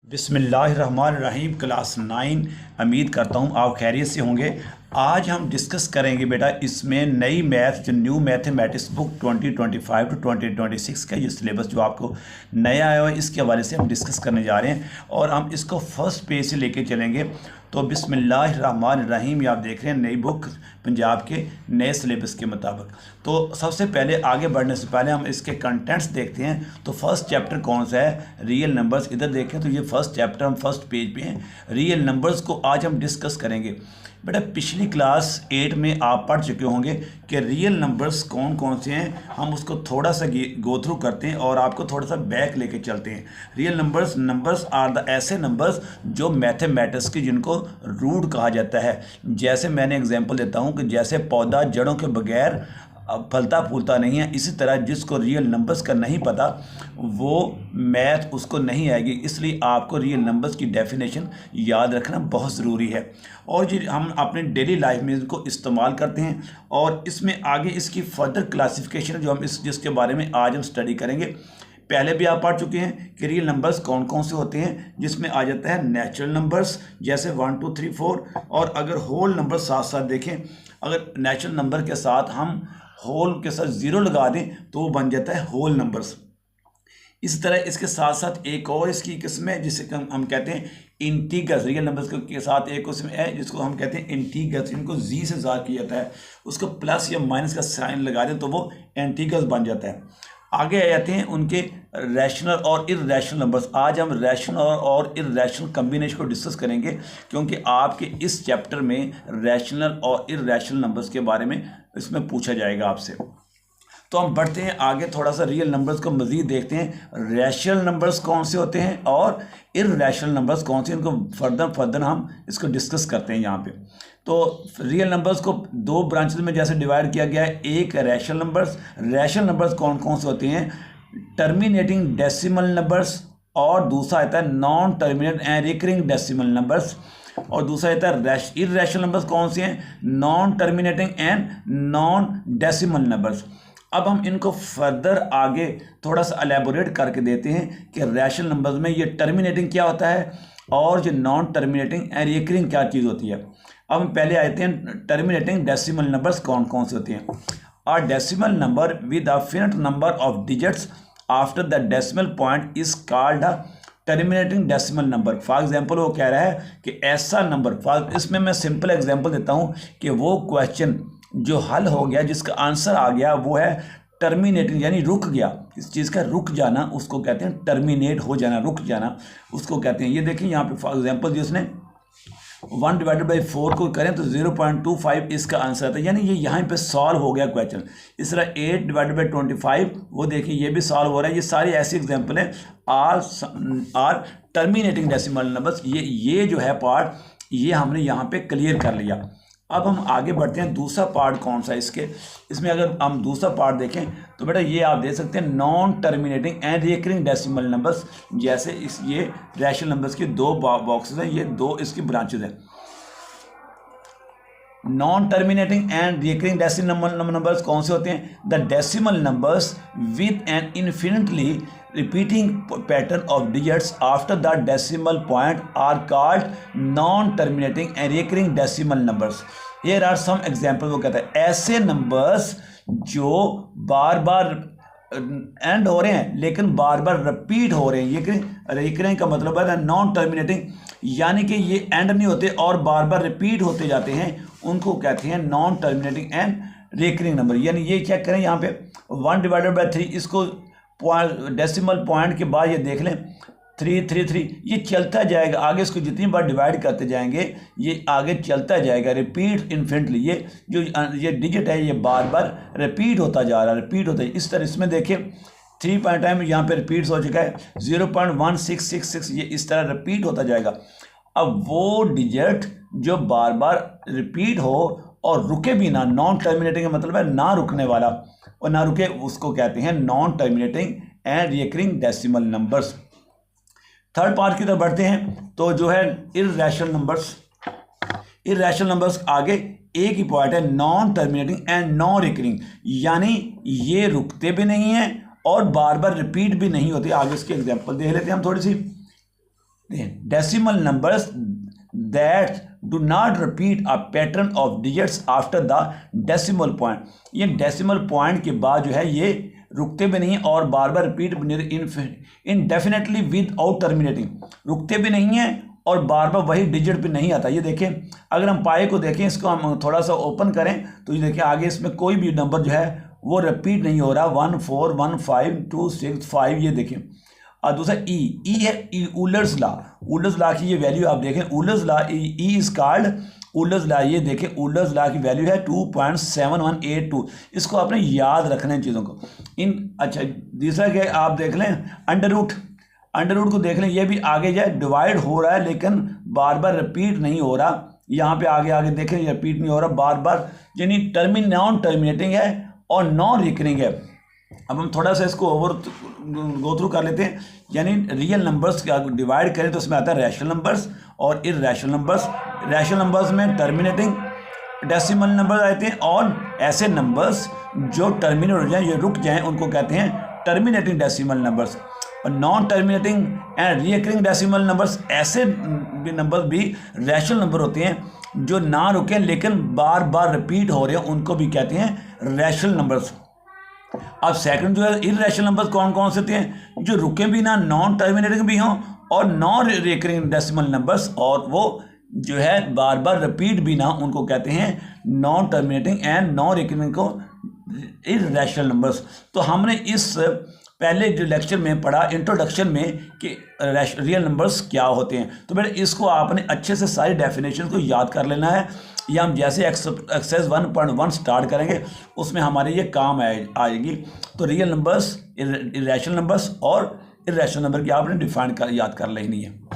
बिस्मिल्लाहिर्रहमानिर्रहीम क्लास 9। उम्मीद करता हूँ आप खैरियत से होंगे। आज हम डिस्कस करेंगे बेटा इसमें नई मैथ जो न्यू मैथमेटिक्स बुक 2025 टू 2026 का ये सिलेबस जो आपको नया आया है इसके हवाले से हम डिस्कस करने जा रहे हैं और हम इसको फर्स्ट पेज से लेके चलेंगे। तो बिस्मिल्लाहिर्रहमानिर्रहीम ये आप देख रहे हैं नई बुक पंजाब के नए सिलेबस के मुताबिक। तो सबसे पहले आगे बढ़ने से पहले हम इसके कंटेंट्स देखते हैं। तो फर्स्ट चैप्टर कौन सा है? Real numbers. इधर देखें तो ये फर्स्ट चैप्टर हम फर्स्ट पेज पे हैं। रियल नंबर्स को आज हम डिस्कस करेंगे। बेटा पिछली क्लास 8 में आप पढ़ चुके होंगे कि रियल नंबर्स कौन कौन से हैं। हम उसको थोड़ा सा गो थ्रू करते हैं और आपको थोड़ा सा बैक लेके चलते हैं। रियल नंबर्स आर द ऐसे नंबर्स जो मैथमेटिक्स की जिनको रूट कहा जाता है। जैसे मैंने एग्जांपल देता हूं कि जैसे पौधा जड़ों के बगैर फलता फूलता नहीं है, इसी तरह जिसको रियल नंबर्स का नहीं पता वो मैथ उसको नहीं आएगी। इसलिए आपको रियल नंबर्स की डेफिनेशन याद रखना बहुत ज़रूरी है और ये हम अपने डेली लाइफ में इसको इस्तेमाल करते हैं। और इसमें आगे इसकी फर्दर क्लासिफिकेशन जो हम जिसके बारे में आज हम स्टडी करेंगे। पहले भी आप पढ़ चुके हैं कि रियल नंबर्स कौन कौन से होते हैं, जिसमें आ जाता है नेचुरल नंबर्स जैसे 1 2 3 4। और अगर होल नंबर साथ साथ देखें, अगर नेचुरल नंबर के साथ हम होल के साथ ज़ीरो लगा दें तो वो बन जाता है होल नंबर्स। इस तरह इसके साथ साथ एक और इसकी किस्म है जिसे हम कहते हैं इंटीग्रल्स। रियल नंबर्स के साथ एक किस्म है जिसको हम कहते हैं इंटीग्रल्स। इनको जी से ज़ाहिर किया जाता है, उसको प्लस या माइनस का साइन लगा दें तो वो इंटीग्रल्स बन जाता है। आगे आ जाते हैं उनके रैशनल और इर्रेशनल नंबर्स। आज हम रैशनल और इर्रेशनल कम्बिनेशन को डिस्कस करेंगे क्योंकि आपके इस चैप्टर में रैशनल और इर्रेशनल नंबर्स के बारे में इसमें पूछा जाएगा आपसे। तो हम बढ़ते हैं आगे, थोड़ा सा रियल नंबर्स को मज़ीद देखते हैं। रैशनल नंबर्स कौन से होते हैं और इर्रेशनल नंबर्स कौन से, इनको फर्दर हम इसको डिस्कस करते हैं यहाँ पे। तो रियल नंबर्स को दो ब्रांचेस में जैसे डिवाइड किया गया है। एक रैशनल नंबर्स। रैशनल नंबर्स कौन कौन से होते हैं? टर्मिनेटिंग डेसिमल नंबर्स और दूसरा आता है non terminate and recurring decimal numbers. और दूसरा आता है इर्रेशनल नंबर्स कौन से हैं? Non terminating and non decimal numbers. अब हम इनको फर्दर आगे थोड़ा सा एलेबोरेट करके देते हैं कि रैशनल नंबर्स में ये टर्मिनेटिंग क्या होता है और जो नॉन टर्मिनेटिंग एंड रिकरिंग क्या चीज़ होती है। अब हम पहले आते हैं टर्मिनेटिंग डेसिमल नंबर्स कौन कौन से होते हैं। A decimal number with a finite number of digits after the decimal point is called a terminating decimal number. For example वो कह रहा है कि ऐसा नंबर, इसमें मैं सिंपल एग्जाम्पल देता हूँ कि वो क्वेश्चन जो हल हो गया जिसका आंसर आ गया वो है टर्मिनेटिंग, यानी रुक गया। इस चीज़ का रुक जाना उसको कहते हैं टर्मिनेट हो जाना, रुक जाना उसको कहते हैं। ये देखिए यहाँ पे फॉर एग्जाम्पल जो उसने 1/4 को करें तो 0.25 इसका आंसर आता है, यानी ये यहाँ पे सॉल्व हो गया क्वेश्चन। इस तरह 8/25 वो देखिए ये भी सॉल्व हो रहा है। ये सारी ऐसी एग्जाम्पल है आर टर्मिनेटिंग डेसिमल नंबर्स। ये जो है पार्ट ये हमने यहाँ पे क्लियर कर लिया। अब हम आगे बढ़ते हैं। दूसरा पार्ट कौन सा है इसमें अगर हम दूसरा पार्ट देखें तो बेटा ये आप देख सकते हैं non terminating and recurring decimal numbers. जैसे ये रैशनल नंबर्स की दो बॉक्सेस हैं, ये दो इसकी ब्रांचेस हैं। Non terminating and recurring decimal numbers कौन से होते हैं? The decimal numbers with an infinitely repeating pattern of digits after the decimal point are called non-terminating and recurring decimal numbers. Here are some examples। वो कहता है ऐसे numbers जो बार बार and हो रहे हैं लेकिन बार बार रिपीट हो रहे हैं। ये रिकरिंग का मतलब है नॉन टर्मिनेटिंग, यानी कि ये एंड नहीं होते और बार बार रिपीट होते जाते हैं, उनको कहते हैं non terminating and recurring number. यानी ये चेक करें यहाँ पे 1/3 इसको डेसिमल पॉइंट के बाद ये देख लें 333 ये चलता जाएगा आगे। इसको जितनी बार डिवाइड करते जाएंगे ये आगे चलता जाएगा, रिपीट इन्फिनिटली। ये डिजिट है ये बार बार रिपीट होता जा रहा है, रिपीट होता है। इस तरह इसमें देखिए 3 पॉइंट टाइम यहाँ पे रिपीट हो चुका है, 0.1666 ये इस तरह रिपीट होता जाएगा। अब वो डिजिट जो बार बार रिपीट हो और रुके भी ना, नॉन टर्मिनेटिंग का मतलब है ना रुकने वाला और ना रुके, उसको कहते हैं non terminating and recurring decimal numbers. Third part की तरफ बढ़ते हैं तो जो है इर्रेशनल नंबर्स। इर्रेशनल नंबर्स आगे एक ही पॉइंट है non terminating and non recurring, यानी ये रुकते भी नहीं हैं और बार बार रिपीट भी नहीं होते। आगे इसके एग्जांपल देख लेते हैं हम थोड़ी सी। Decimal numbers that do not repeat a pattern of digits after the decimal point. ये डेसिमल पॉइंट के बाद जो है ये रुकते भी नहीं और बार बार रिपीट इनडेफिनेटली विदाउट टर्मिनेटिंग, रुकते भी नहीं हैं और बार बार वही डिजिट पे नहीं आता। ये देखें, अगर हम पाई को देखें, इसको हम थोड़ा सा ओपन करें तो ये देखें आगे इसमें कोई भी नंबर जो है वो रिपीट नहीं हो रहा। 1 4 1 5 2 6 5, ये देखें। और दूसरा ई है ऊलर्स लॉ। ऊलर्स लॉ की ये वैल्यू आप देखें, Euler's law e is called Euler's law. ये देखें ऊलर्स लॉ की वैल्यू है 2.7182। इसको आपने याद रखना है चीज़ों को। अच्छा, दूसरा क्या आप देख लें, अंडर रूट को देख लें, ये भी आगे जाए डिवाइड हो रहा है लेकिन बार बार रिपीट नहीं हो रहा। यहाँ पे आगे देखें रिपीट नहीं हो रहा बार बार, यानी नॉन टर्मिनेटिंग है और नॉन रिकरिंग है। अब हम थोड़ा सा इसको गो थ्रू कर लेते हैं। यानी रियल नंबर्स का डिवाइड करें तो उसमें आता है रैशनल नंबर्स और इर्रेशनल नंबर्स। रैशनल नंबर्स में टर्मिनेटिंग डेसिमल नंबर आते हैं और ऐसे नंबर्स जो टर्मिनेट हो जाएं, ये रुक जाएं, उनको कहते हैं टर्मिनेटिंग डेसिमल नंबर्स। और non terminating and recurring decimal numbers, ऐसे नंबर भी रैशनल नंबर होते हैं जो ना रुके लेकिन बार बार रिपीट हो रहे हैं, उनको भी कहते हैं रैशनल नंबर्स। अब सेकंड जो है इर्रेशनल नंबर्स कौन कौन से होते हैं, जो रुके भी ना, नॉन टर्मिनेटिंग भी हों और नॉन रिकरिंग डेसिमल नंबर्स, और वो जो है बार बार रिपीट भी ना, उनको कहते हैं non terminating and non recurring को इर्रेशनल नंबर्स। तो हमने इस पहले जो लेक्चर में पढ़ा इंट्रोडक्शन में कि रियल नंबर्स क्या होते हैं। तो बेटा इसको आपने अच्छे से सारी डेफिनेशन को याद कर लेना है। या हम जैसे एक्सरसाइज 1.1 स्टार्ट करेंगे उसमें हमारे ये काम आएगी। तो रियल नंबर्स, इर्रेशनल नंबर्स और इर्रेशनल नंबर की आपने डिफाइन याद कर लेनी है।